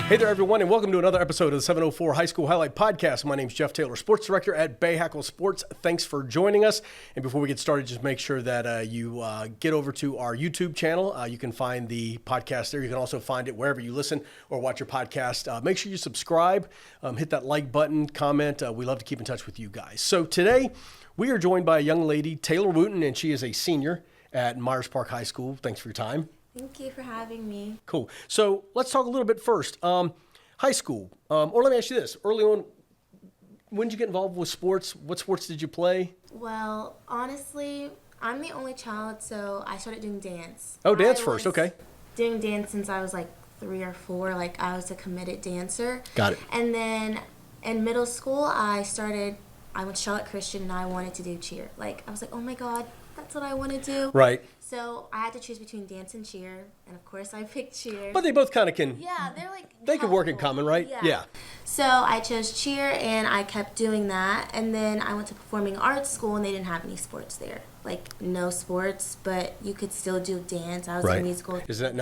Hey there, everyone, and welcome to another episode of the 704 High School Highlight Podcast. My name's Jeff Taylor, Sports Director at Bahakel Sports. Thanks for joining us. And before we get started, just make sure that you get over to our YouTube channel. You can find the podcast there. You can also find it wherever you listen or watch your podcast. Make sure you subscribe, hit that like button, comment. We love to keep in touch with you guys. So today, we are joined by a young lady, Taylor Wooten, and she is a senior at Myers Park High School. Thanks for your time. Thank you for having me. Cool. So let's talk a little bit first. High school, or let me ask you this. Early on, when did you get involved with sports? What sports did you play? Well, honestly, I'm the only child, so I started doing dance. Oh, dance first, okay. Doing dance since I was like 3 or 4. Like, I was a committed dancer. Got it. And then in middle school, I went to Charlotte Christian, and I wanted to do cheer. Like, I was like, oh my God, that's what I want to do. Right. So I had to choose between dance and cheer, and of course I picked cheer. But they both kind of can. Yeah, they're like they can work in common, right? Yeah. So I chose cheer, and I kept doing that. And then I went to performing arts school, and they didn't have any sports there. Like, no sports, but you could still do dance. I was in musical. Is that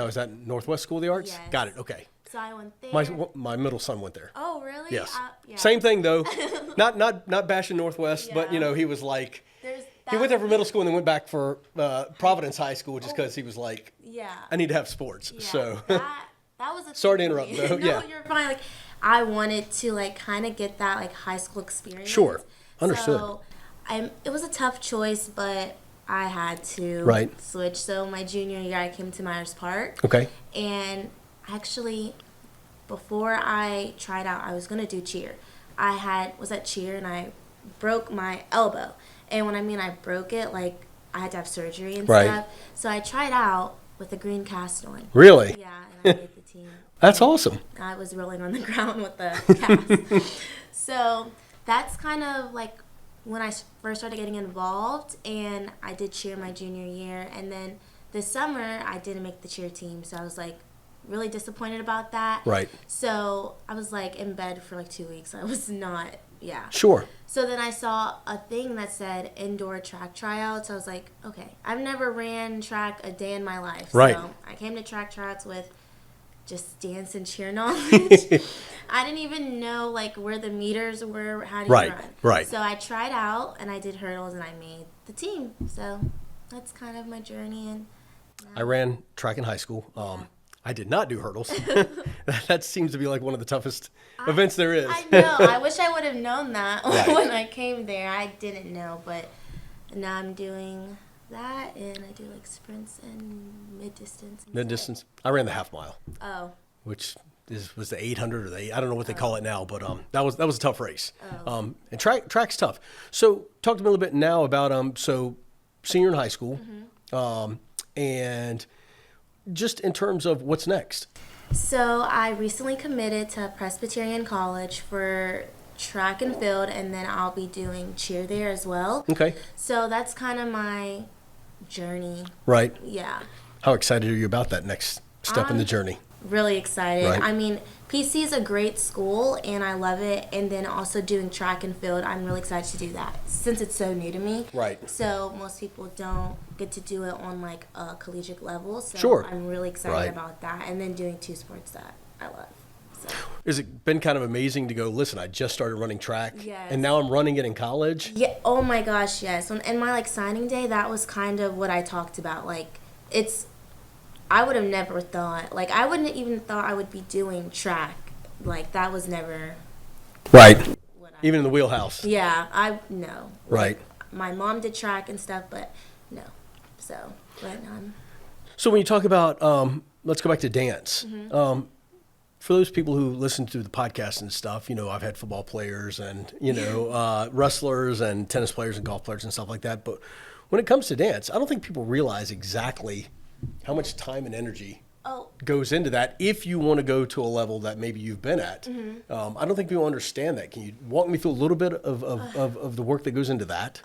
Northwest School of the Arts? Yes. Got it. Okay. So I went there. My middle son went there. Oh, really? Yes. Yeah. Same thing though. not bashing Northwest, but he was like. He went there for middle school and then went back for Providence High School just because he was like, I need to have sports. Yeah, so that was a sorry to interrupt though. No, you're fine. Like, I wanted to like kind of get that like high school experience. Sure, understood. So it was a tough choice, but I had to switch. So my junior year, I came to Myers Park. Okay. And actually, before I tried out, I was gonna do cheer. I was at cheer and I broke my elbow. And when I broke it, like, I had to have surgery and stuff. So I tried out with a green cast on. Really? Yeah, and I made the team. That's awesome. I was rolling on the ground with the cast. So that's kind of like when I first started getting involved, and I did cheer my junior year. And then this summer, I didn't make the cheer team. So I was like really disappointed about that. Right. So I was like in bed for like 2 weeks. I was not. Yeah. Sure. So then I saw a thing that said indoor track tryouts. I was like, okay, I've never ran track a day in my life. Right. So I came to track tryouts with just dance and cheer knowledge. I didn't even know like where the meters were, how do you run. Right. So I tried out and I did hurdles and I made the team. So that's kind of my journey. And I ran track in high school. I did not do hurdles. That seems to be like one of the toughest events there is. I know. I wish I would have known that when I came there. I didn't know, but now I'm doing that, and I do like sprints and mid-distance. Mid-distance. I ran the half mile. Oh. Which was the 800 or the I don't know what they call it now, but that was a tough race. And track's tough. So talk to me a little bit now about so senior in high school, and just in terms of what's next. So I recently committed to Presbyterian College for track and field, and then I'll be doing cheer there as well. Okay. So that's kind of my journey. Right. Yeah. How excited are you about that next step in the journey? Really excited. Right. I mean, PC is a great school, and I love it. And then also doing track and field, I'm really excited to do that since it's so new to me. Right. So most people don't get to do it on like a collegiate level. So sure. I'm really excited about that. And then doing 2 sports that I love. So. Has it been kind of amazing to go, listen, I just started running track, yes. and now I'm running it in college? Yeah. Oh my gosh, yes. And my like signing day, that was kind of what I talked about. Like, I would have never thought, like, I wouldn't even thought I would be doing track. Like, that was never. Right. Even in the wheelhouse. Yeah, no. Right. Like, my mom did track and stuff, but no. So, but So when you talk about, let's go back to dance. Mm-hmm. For those people who listen to the podcast and stuff, I've had football players and, wrestlers and tennis players and golf players and stuff like that. But when it comes to dance, I don't think people realize exactly how much time and energy goes into that if you want to go to a level that maybe you've been at. Mm-hmm. I don't think people understand that. Can you walk me through a little bit of the work that goes into that?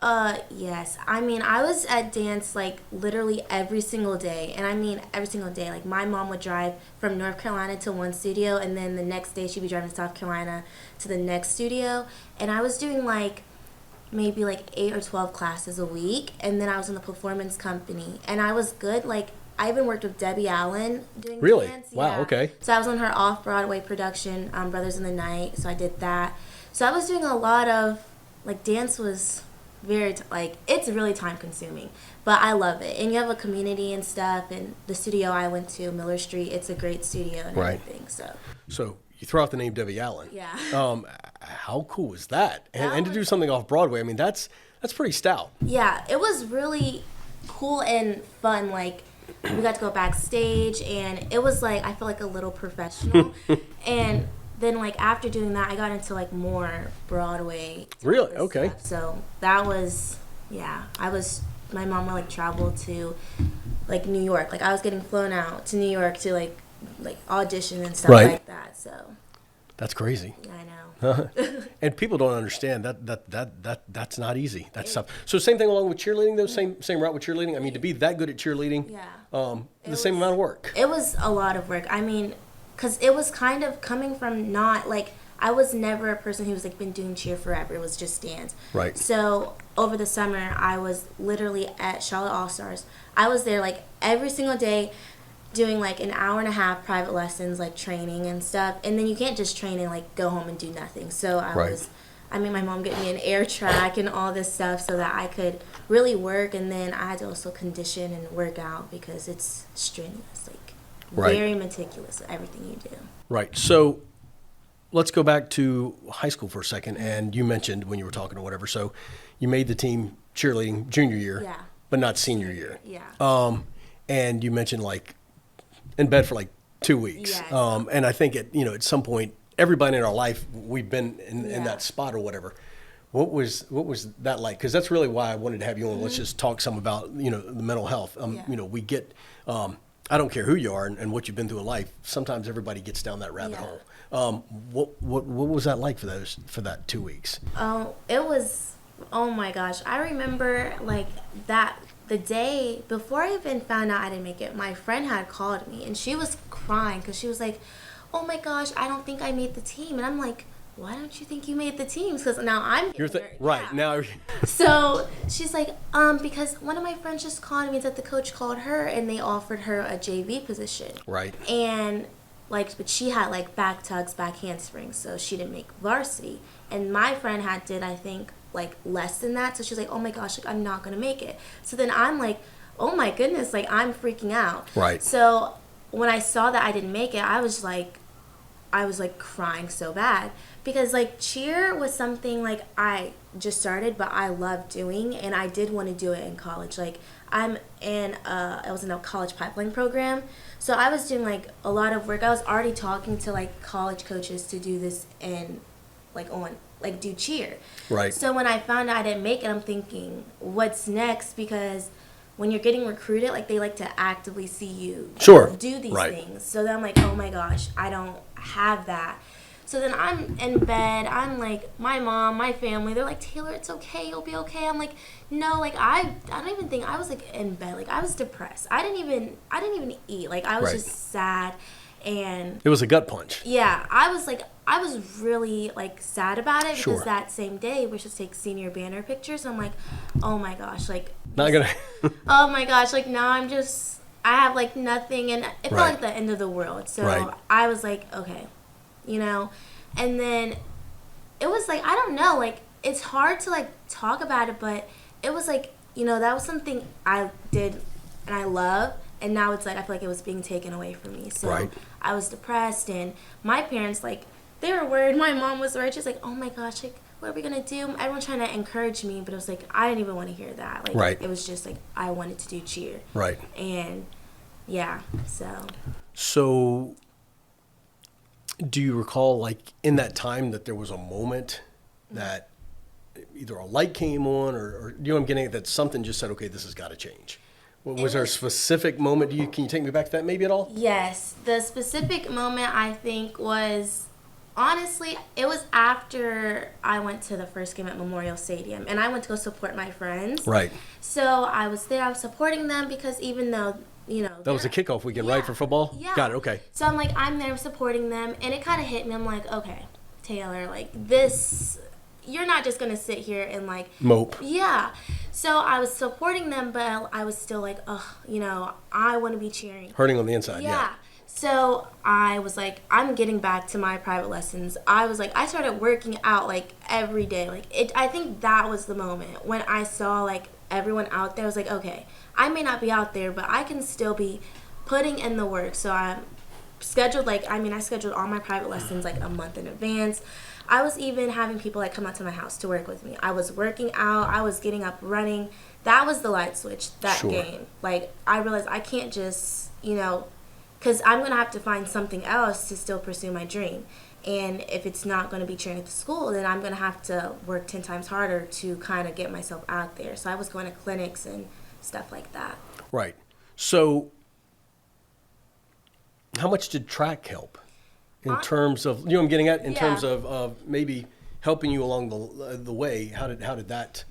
Yes. I mean, I was at dance like literally every single day. And I mean every single day. Like, my mom would drive from North Carolina to one studio, and then the next day she'd be driving to South Carolina to the next studio. And I was doing like maybe like 8 or 12 classes a week, and then I was in the performance company, and I was good. Like, I even worked with Debbie Allen doing Really? dance. Wow, Yeah. okay. So I was on her off-Broadway production, Brothers in the Night, so I did that. So I was doing a lot of, like, dance was very, it's really time-consuming, but I love it. And you have a community and stuff, and the studio I went to, Miller Street, it's a great studio and everything, so. So you throw out the name Debbie Allen. Yeah. How cool was that? And to do something off Broadway, I mean, that's pretty stout. Yeah, it was really cool and fun. Like, we got to go backstage, and it was like, I felt like a little professional. And then, like, after doing that, I got into, like, more Broadway. Really? Okay. Stuff. So that was, my mom would, like, travel to, like, New York. Like, I was getting flown out to New York to, like audition and stuff like that. So. That's crazy. I know. And people don't understand that's not easy. That's tough. So same thing along with cheerleading, though. Same route with cheerleading. I mean, to be that good at cheerleading, the same amount of work. It was a lot of work. I mean, because it was kind of coming from not like I was never a person who was like been doing cheer forever. It was just dance. Right. So over the summer, I was literally at Charlotte All Stars. I was there like every single day, doing like an hour and a half private lessons, like training and stuff. And then you can't just train and like go home and do nothing. So I made my mom get me an air track and all this stuff so that I could really work. And then I had to also condition and work out because it's strenuous, like very meticulous with everything you do. Right. So let's go back to high school for a second. And you mentioned when you were talking or whatever, so you made the team cheerleading junior year, but not senior year. Yeah. And you mentioned like in bed for like 2 weeks. Yes. And I think at some point, everybody in our life, we've been in that spot or whatever. What was that like? Because that's really why I wanted to have you on. Let's just talk some about, the mental health. We get, I don't care who you are and what you've been through in life. Sometimes everybody gets down that rabbit hole. What was that like for that 2 weeks? It was, oh my gosh. I remember like that. The day before I even found out I didn't make it, my friend had called me and she was crying because she was like, oh my gosh, I don't think I made the team. And I'm like, why don't you think you made the team? Because now I'm right now. So she's like, because one of my friends just called me that the coach called her and they offered her a JV position. Right. And but she had like back tugs, back handsprings, so she didn't make varsity. And my friend did I think like less than that, so she's like, oh my gosh, like I'm not gonna make it. So then I'm like, oh my goodness, like I'm freaking out. Right. So when I saw that I didn't make it, I was like crying so bad because like cheer was something like I just started but I love doing and I did want to do it in college. Like I was in a college pipeline program, so I was doing like a lot of work. I was already talking to like college coaches to do this and do cheer. Right. So when I found out I didn't make it, I'm thinking, what's next? Because when you're getting recruited, like they like to actively see you do these things. So then I'm like, oh my gosh, I don't have that. So then I'm in bed. I'm like, my mom, my family, they're like, Taylor, it's okay. You'll be okay. I'm like, no, like I don't even think I was like in bed. Like I was depressed. I didn't even eat. Like I was just sad. And it was a gut punch. Yeah, I was really like sad about it because that same day we're supposed to take senior banner pictures. I'm like, oh my gosh, like not gonna. Oh my gosh, like now I have like nothing, and it felt like the end of the world. So I was like, okay, and then it was like I don't know, like it's hard to like talk about it, but it was like that was something I did and I love. And now it's like I feel like it was being taken away from me. So I was depressed, and my parents like they were worried. My mom was worried. She's like, "Oh my gosh, like what are we gonna do?" Everyone trying to encourage me, but it was like I didn't even want to hear that. Like it was just like I wanted to do cheer. Right. And yeah, So do you recall like in that time that there was a moment that either a light came on or I'm getting at, that something just said, okay, this has got to change? Was there a specific moment? Can you take me back to that maybe at all? Yes. The specific moment I think was, honestly, it was after I went to the first game at Memorial Stadium. And I went to go support my friends. Right. So I was there. I was supporting them because even though, that was a kickoff weekend, right, for football? Yeah. Got it, okay. So I'm like, I'm there supporting them. And it kind of hit me. I'm like, okay, Taylor, like this, you're not just going to sit here and like mope. Yeah. So I was supporting them, but I was still like, oh, I want to be cheering. Hurting on the inside, yeah. So I was like, I'm getting back to my private lessons. I was like, I started working out like every day. I think that was the moment when I saw like everyone out there. I was like, okay, I may not be out there, but I can still be putting in the work. So I scheduled I scheduled all my private lessons like a month in advance. I was even having people like come out to my house to work with me. I was working out. I was getting up running. That was the light switch that game. Like I realized I can't just, because I'm going to have to find something else to still pursue my dream. And if it's not going to be cheering at the school, then I'm going to have to work 10 times harder to kind of get myself out there. So I was going to clinics and stuff like that. Right. So how much did track help in terms of, what I'm getting at, in terms of maybe helping you along the way? How did that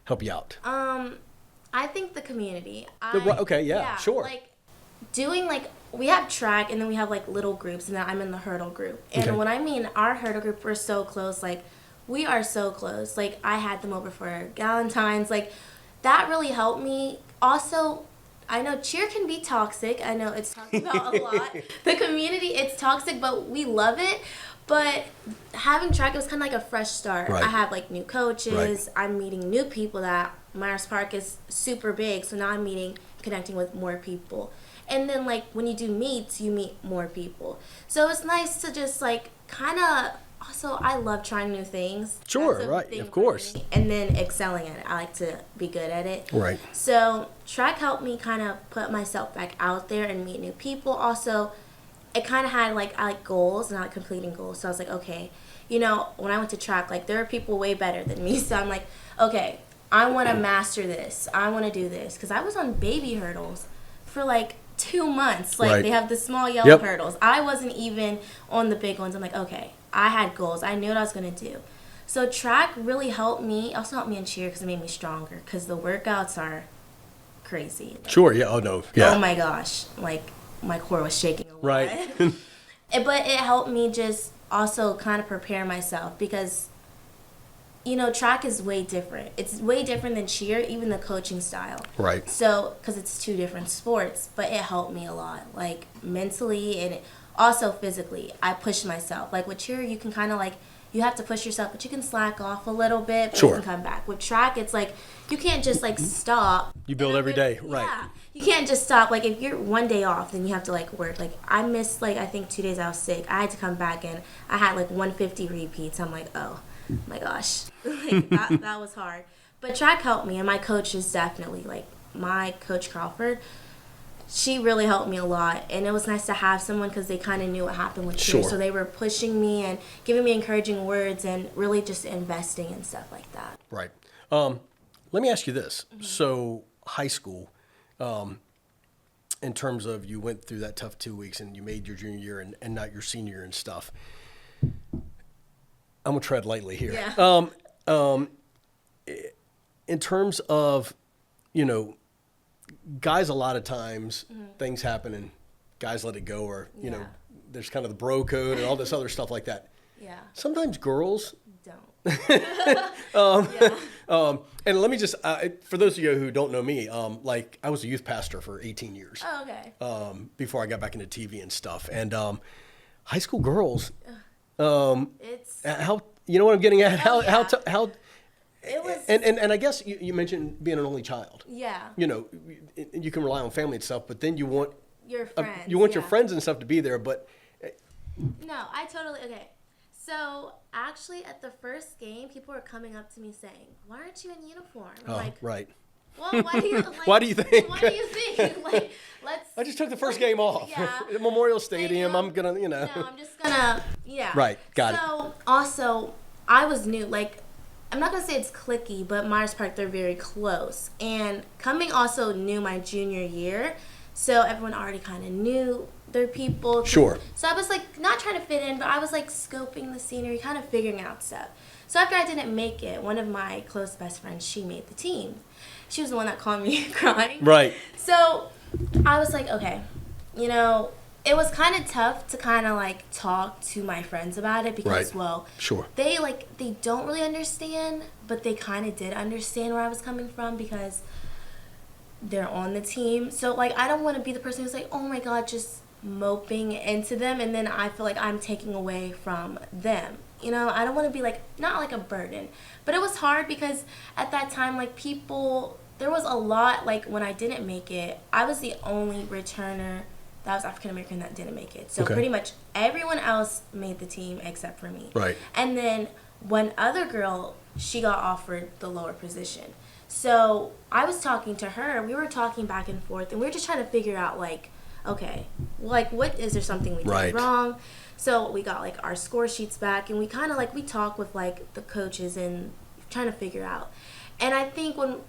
help you out? I think the community. Sure. Like doing we have track and then we have like little groups, and then I'm in the hurdle group. And when I mean our hurdle group, we're so close. Like we are so close. Like I had them over for Valentine's. Like that really helped me. Also, I know cheer can be toxic. I know it's talked about a lot. The community, it's toxic, but we love it. But having track, it was kind of like a fresh start. Right. I have like new coaches. Right. I'm meeting new people. That Myers Park is super big, so now I'm connecting with more people. And then like when you do meets, you meet more people. So it's nice to just like kind of. Also, I love trying new things. Sure, right, of course. And then excelling at it. I like to be good at it. Right. So track helped me kind of put myself back out there and meet new people. Also, it kind of had I like goals and I like completing goals. So I was like, okay, when I went to track, like there are people way better than me. So I'm like, okay, I want to master this. I want to do this. Because I was on baby hurdles for like 2 months. Like they have the small yellow hurdles. I wasn't even on the big ones. I'm like, okay, I had goals. I knew what I was going to do. So track really helped me. Also helped me in cheer because it made me stronger. Because the workouts are crazy. Sure, yeah. Oh, no. Yeah. Oh, my gosh. Like, my core was shaking a lot. Right. But it helped me just also kind of prepare myself. Because, track is way different. It's way different than cheer, even the coaching style. Right. So, because it's two different sports. But it helped me a lot. Like, mentally and also physically, I pushed myself. Like with cheer, you can kind of you have to push yourself, but you can slack off a little bit, but you can come back. With track, it's like, you can't just stop. You build every day, right. Yeah. You can't just stop. Like if you're one day off, then you have to work. Like I missed I think 2 days I was sick. I had to come back and I had 150 repeats. I'm like, oh my gosh. That was hard. But track helped me, and my coach is definitely my coach Crawford. She really helped me a lot, and it was nice to have someone because they kind of knew what happened with cheer. So they were pushing me and giving me encouraging words and really just investing in stuff like that. Right. Let me ask you this. Mm-hmm. So high school, in terms of you went through that tough 2 weeks and you made your junior year and not your senior year and stuff. I'm going to tread lightly here. Yeah. In terms of, guys, a lot of times things happen and guys let it go, or there's kind of the bro code and all this other stuff like that. Yeah. Sometimes girls don't. And let me just for those of you who don't know me, I was a youth pastor for 18 years. Oh, okay. Before I got back into TV and stuff, and high school girls. It's how what I'm getting at? Oh, How it was, and I guess you mentioned being an only child. Yeah. You can rely on family and stuff, but then you want your friends. Your friends and stuff to be there, but no, I totally okay. So actually, at the first game, people were coming up to me saying, "Why aren't you in uniform?" I'm right. Well, why do you? Why do you think? Why do you think? Let's. I just took the first game off. Yeah. Memorial Stadium. I'm gonna, No, I'm just gonna. Yeah. Right. Got it. So also, I was new. I'm not going to say it's cliquey, but Myers Park, they're very close. And coming also new my junior year, so everyone already kind of knew their people. Sure. So I was not trying to fit in, but I was scoping the scenery, kind of figuring out stuff. So after I didn't make it, one of my close best friends, she made the team. She was the one that called me crying. Right. So I was like, okay, it was kind of tough to kind of like talk to my friends about it because, well, sure, they don't really understand, but they kind of did understand where I was coming from because they're on the team. So like, I don't want to be the person who's like, oh my God, just moping into them, and then I feel like I'm taking away from them. You know, I don't want to be like, not like a burden, but it was hard because at that time, like there was a lot, like when I didn't make it, I was the only returner that was African American that didn't make it. So pretty much everyone else made the team except for me. Right. And then one other girl, she got offered the lower position. So I was talking to her, we were talking back and forth, and we were just trying to figure out like, okay, like what, is there something we did wrong? So we got like our score sheets back, and we kind of like, we talked with like the coaches and trying to figure out. And I think when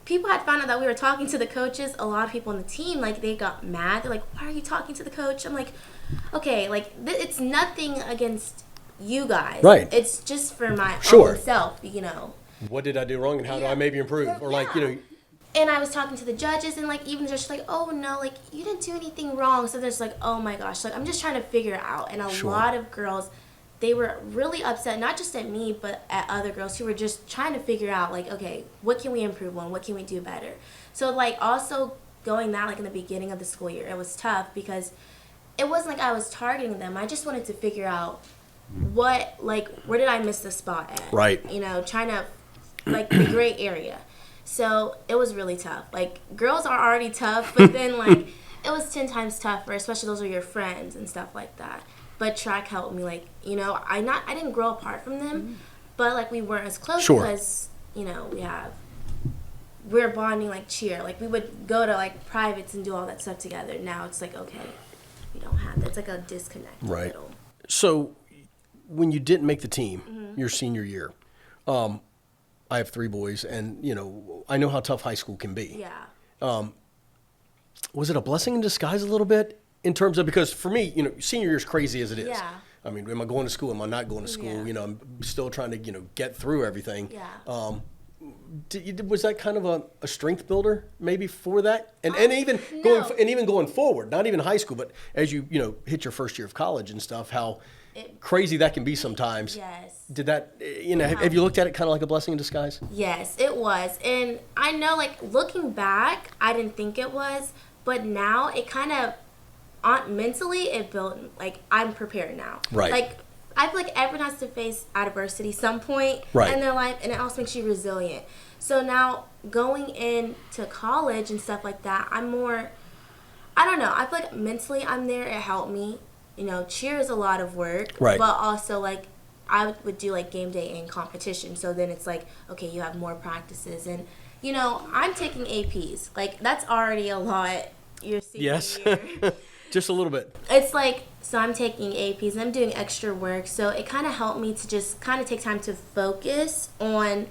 people had found out that we were talking to the coaches, a lot of people on the team, like, they got mad. They're like, why are you talking to the coach? I'm like, okay, like, it's nothing against you guys. Right. It's just for my Sure. own self, you know. What did I do wrong, and how do I maybe improve? Or like, you know. And I was talking to the judges, and like, even the judges like, oh no, like, you didn't do anything wrong. So there's like, oh my gosh, like, I'm just trying to figure it out. And a lot of girls, they were really upset, not just at me, but at other girls who were just trying to figure out, like, okay, what can we improve on? What can we do better? So, like, also going that, like, in the beginning of the school year, it was tough because it wasn't like I was targeting them. I just wanted to figure out what, like, where did I miss the spot at? Right. You know, trying to, like, the gray area. So it was really tough. Like, girls are already tough, but then, like, it was 10 times tougher, especially those are your friends and stuff like that. But track helped me, like, you know, I didn't grow apart from them, but like we weren't as close because, you know, we're bonding like cheer. Like we would go to like privates and do all that stuff together. Now it's like, okay, we don't have that. It's like a disconnect. Right. A little. So when you didn't make the team your senior year, I have 3 boys, and you know, I know how tough high school can be. Yeah. Was it a blessing in disguise a little bit? In terms of, because for me, you know, senior year is crazy as it is. Yeah. I mean, am I going to school? Am I not going to school? Yeah. You know, I'm still trying to, you know, get through everything. Yeah. Was that kind of a strength builder maybe for that? And even no. going forward, not even high school, but as you know, hit your first year of college and stuff, how crazy that can be sometimes. Yes. Did that, you know, have you looked at it kind of like a blessing in disguise? Yes, it was. And I know, like, looking back, I didn't think it was, but now it kind of, mentally, it built, like, I'm prepared now. Right. Like, I feel like everyone has to face adversity some point in their life, and it also makes you resilient. So now, going into college and stuff like that, I'm more, I don't know, I feel like mentally I'm there, it helped me. You know, cheer is a lot of work, but also, like, I would do, like, game day and competition, so then it's like, okay, you have more practices, and, you know, I'm taking APs. Like, that's already a lot your senior year. Just a little bit. It's like, so I'm taking APs and I'm doing extra work. So it kind of helped me to just kind of take time to focus on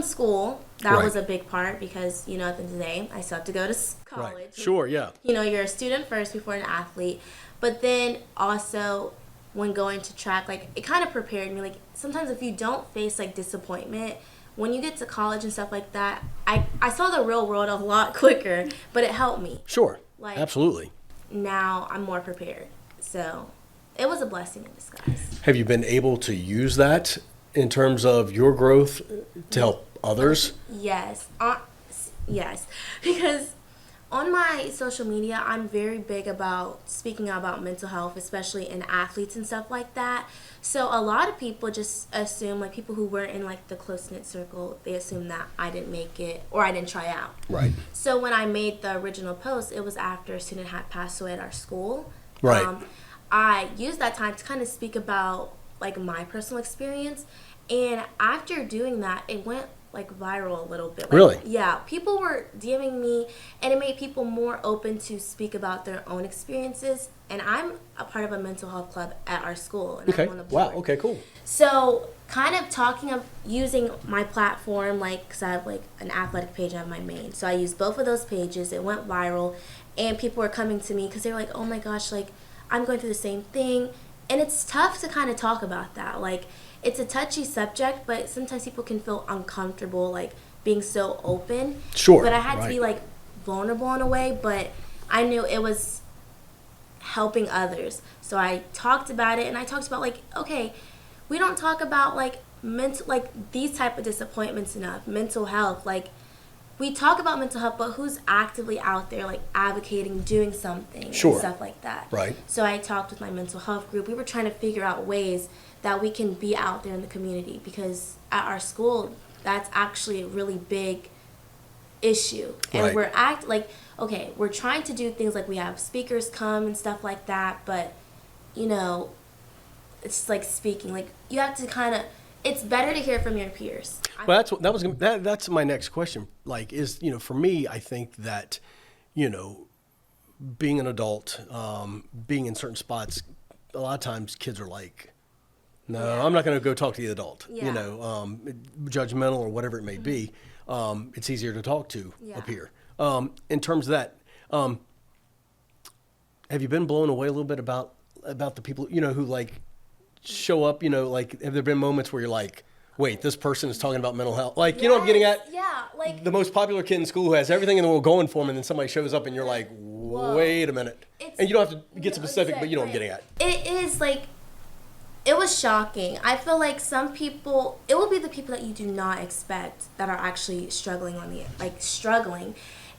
school. That was a big part because, you know, at the end of the day, I still have to go to college. Right. Sure, yeah. You know, you're a student first before an athlete. But then also when going to track, like, it kind of prepared me. Like, sometimes if you don't face, like, disappointment, when you get to college and stuff like that, I saw the real world a lot quicker, but it helped me. Sure. Like, absolutely. Now I'm more prepared. So it was a blessing in disguise. Have you been able to use that in terms of your growth to help others? Yes. Yes. Because on my social media, I'm very big about speaking out about mental health, especially in athletes and stuff like that. So a lot of people just assume, like, people who weren't in, like, the close-knit circle, they assume that I didn't make it or I didn't try out. Right. So when I made the original post, it was after a student had passed away at our school. Right. I used that time to kind of speak about, like, my personal experience. And after doing that, it went, like, viral a little bit. Like, really? Yeah. People were DMing me, and it made people more open to speak about their own experiences. And I'm a part of a mental health club at our school. And I'm on the board. Wow. Okay, cool. So kind of using my platform, like, because I have, like, an athletic page on my main. So I used both of those pages. It went viral. And people were coming to me because they were like, oh, my gosh, like, I'm going through the same thing. And it's tough to kind of talk about that. Like, it's a touchy subject, but sometimes people can feel uncomfortable, like, being so open. Sure. But I had to be, like, vulnerable in a way, but I knew it was helping others. So I talked about it, and I talked about like, okay, we don't talk about like mental, like these type of disappointments enough, mental health. Like we talk about mental health, but who's actively out there like advocating, doing something, Sure. and stuff like that. Right. So I talked with my mental health group. We were trying to figure out ways that we can be out there in the community, because at our school, that's actually a really big issue. And Right. we're trying to do things like we have speakers come and stuff like that, but you know, it's like speaking, like you have to kind of, it's better to hear from your peers. Well, that's my next question. Like, is, you know, for me, I think that, you know, being an adult, being in certain spots, a lot of times kids are like, no, I'm not going to go talk to the adult, you know, judgmental or whatever it may be. It's easier to talk to up here. In terms of that, have you been blown away a little bit about the people, you know, who like show up, you know, like, have there been moments where you're like, wait, this person is talking about mental health? Like, you know what I'm getting at? Yeah, like The most popular kid in school who has everything in the world going for him, and then somebody shows up and you're like, wait a minute. And you don't have to get specific, but you know what I'm getting at. It is like, it was shocking. I feel like some people, it will be the people that you do not expect that are actually struggling.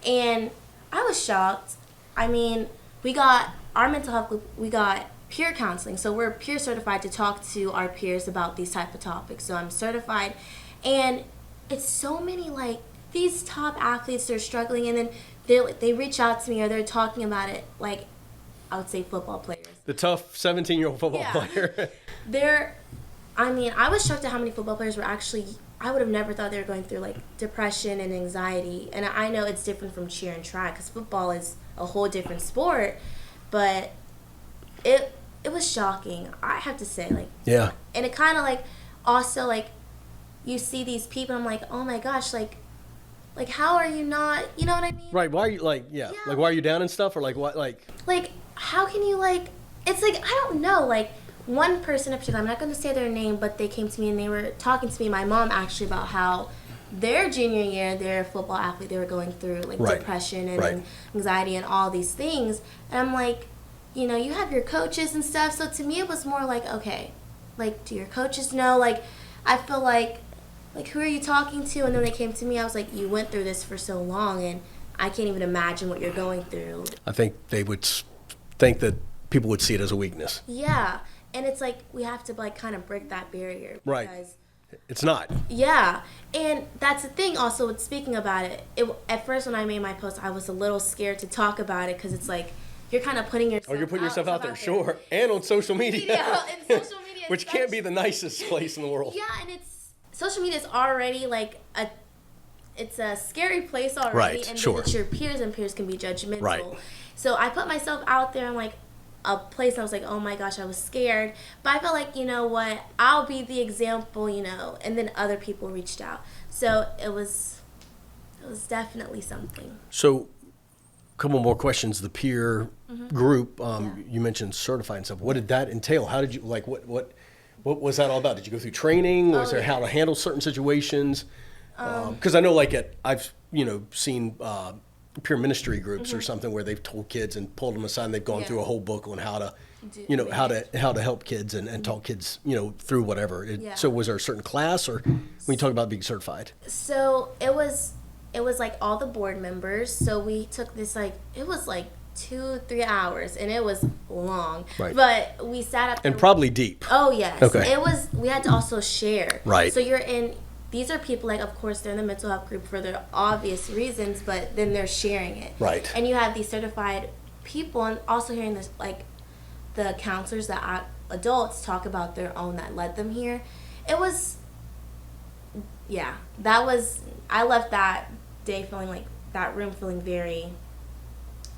And I was shocked. I mean, we got our mental health group, we got peer counseling. So we're peer certified to talk to our peers about these type of topics. So I'm certified. And it's so many, like, these top athletes, they're struggling, and then they reach out to me, or they're talking about it, like, I would say football players. The tough 17-year-old football player. I was shocked at how many football players were actually, I would have never thought they were going through, like, depression and anxiety. And I know it's different from cheer and track, because football is a whole different sport, but it was shocking, I have to say. Like, yeah. And it kind of, like, also, like, you see these people, I'm like, oh my gosh, like how are you not, you know what I mean? Right. Why are you like, like, why are you down and stuff? Or like, what, like how can you, like, it's like, I don't know, like, one person in particular, I'm not going to say their name, but they came to me and they were talking to me, my mom actually, about how their junior year, their football athlete, they were going through, like, depression and anxiety and all these things. And I'm like, you know, you have your coaches and stuff. So to me, it was more like, okay, like, do your coaches know? Like, I feel like, who are you talking to? And then they came to me, I was like, you went through this for so long, and I can't even imagine what you're going through. I think they would think that people would see it as a weakness. Yeah. And it's like, we have to, like, kind of break that barrier. Right. It's not. Yeah. And that's the thing also with speaking about it. At first when I made my post, I was a little scared to talk about it, because it's like, you're kind of putting yourself you're putting yourself out there, sure. And on social media. And social media. Which can't be the nicest place in the world. Yeah, and social media is already like it's a scary place already. Right, and sure. then it's your peers, and peers can be judgmental. Right. So I put myself out there in, like, a place, and I was like, oh my gosh, I was scared. But I felt like, you know what, I'll be the example, you know, and then other people reached out. So it was definitely something. So a couple more questions. The peer group, you mentioned certified and stuff. What did that entail? How did you, like, what was that all about? Did you go through training? Was there how to handle certain situations? Because I know, like, I've, you know, seen peer ministry groups or something where they've told kids and pulled them aside, and they've gone through a whole book on how to, you know, how to help kids and talk kids, you know, through whatever. So was there a certain class, or when you talk about being certified? So it was like all the board members. So we took this, like, it was like 2-3 hours, and it was long. Right. But we sat up and probably deep. Oh yes. Okay. We had to also share. Right. So these are people, like, of course, they're in the mental health group for their obvious reasons, but then they're sharing it. Right. And you have these certified people, and also hearing this, like, the counselors that adults talk about their own that led them here. It was, I left that day feeling like, that room feeling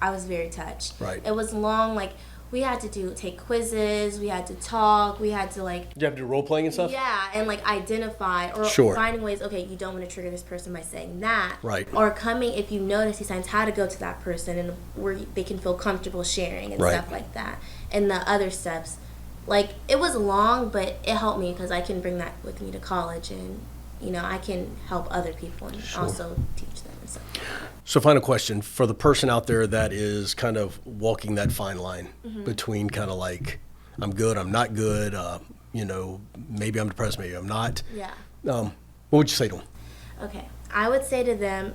I was very touched. Right. It was long, like, we had to take quizzes, we had to talk, we had to, like... Did you have to do role playing and stuff? Yeah, and, like, identify, or finding ways, okay, you don't want to trigger this person by saying that. Right. Or coming, if you notice these signs, how to go to that person, and where they can feel comfortable sharing and stuff like that. And the other steps. Like, it was long, but it helped me, because I can bring that with me to college, and you know, I can help other people and also teach them and stuff. So final question for the person out there that is kind of walking that fine line between kind of like, I'm good, I'm not good, you know, maybe I'm depressed, maybe I'm not. Yeah. What would you say to them? Okay. I would say to them,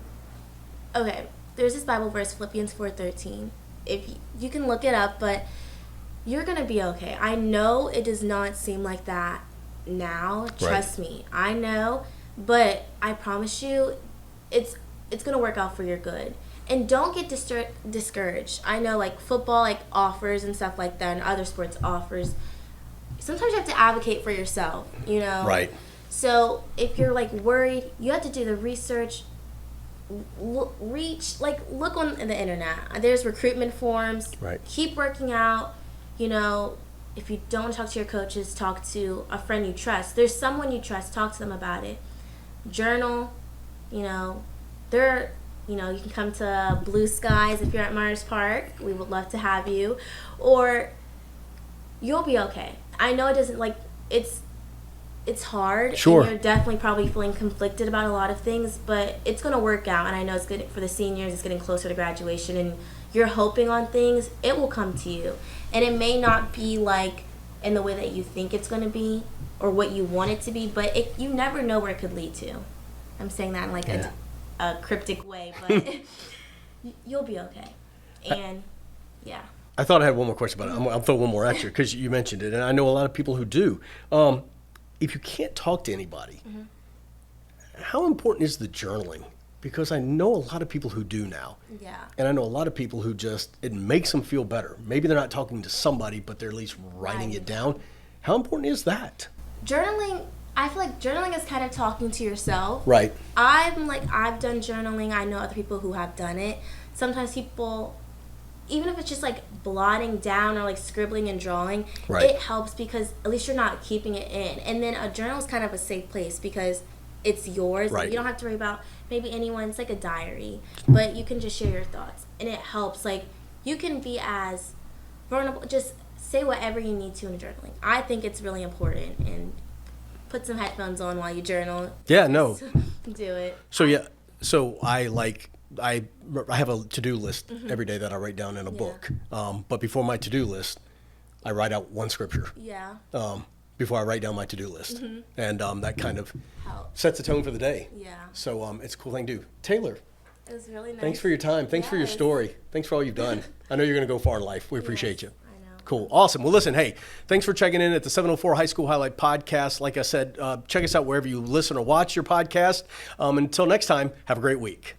okay, there's this Bible verse, Philippians 4:13. If you can look it up, but you're going to be okay. I know it does not seem like that now. Trust me. I know, but I promise you it's going to work out for your good. And don't get discouraged. I know like football like offers and stuff like that and other sports offers. Sometimes you have to advocate for yourself, you know. Right. So if you're like worried, you have to do the research. Look on the internet. There's recruitment forms. Right. Keep working out. You know, if you don't talk to your coaches, talk to a friend you trust. There's someone you trust. Talk to them about it. Journal. You know, you can come to Blue Skies if you're at Myers Park. We would love to have you. Or you'll be okay. I know it doesn't it's hard. Sure. And you're definitely probably feeling conflicted about a lot of things, but it's going to work out. And I know it's good for the seniors. It's getting closer to graduation, and you're hoping on things. It will come to you. And it may not be like in the way that you think it's going to be or what you want it to be, but you never know where it could lead to. I'm saying that in like a cryptic way, but you'll be okay. And yeah. I thought I had one more question about it. I'll throw one more at you because you mentioned it, and I know a lot of people who do. If you can't talk to anybody, how important is the journaling? Because I know a lot of people who do now. Yeah. And I know a lot of people who it makes them feel better. Maybe they're not talking to somebody, but they're at least writing it down. How important is that? Journaling, I feel like journaling is kind of talking to yourself. Right. I've done journaling. I know other people who have done it. Sometimes people, even if it's just like blotting down or like scribbling and drawing, it helps because at least you're not keeping it in. And then a journal is kind of a safe place because it's yours. Right. You don't have to worry about maybe anyone. It's like a diary, but you can just share your thoughts, and it helps. Like you can be as vulnerable. Just say whatever you need to in journaling. I think it's really important, and put some headphones on while you journal. Yeah, no. Do it. So I have a to-do list every day that I write down in a book. But before my to-do list, I write out one scripture. Yeah. Before I write down my to-do list. And that kind of Helps. sets the tone for the day. Yeah. So it's a cool thing to do. Taylor, It was really nice. thanks for your time. Thanks for your story. Thanks for all you've done. I know you're going to go far in life. We appreciate you. I know. Cool. Awesome. Well, listen, hey, thanks for checking in at the 704 High School Highlight Podcast. Like I said, check us out wherever you listen or watch your podcast. Until next time, have a great week.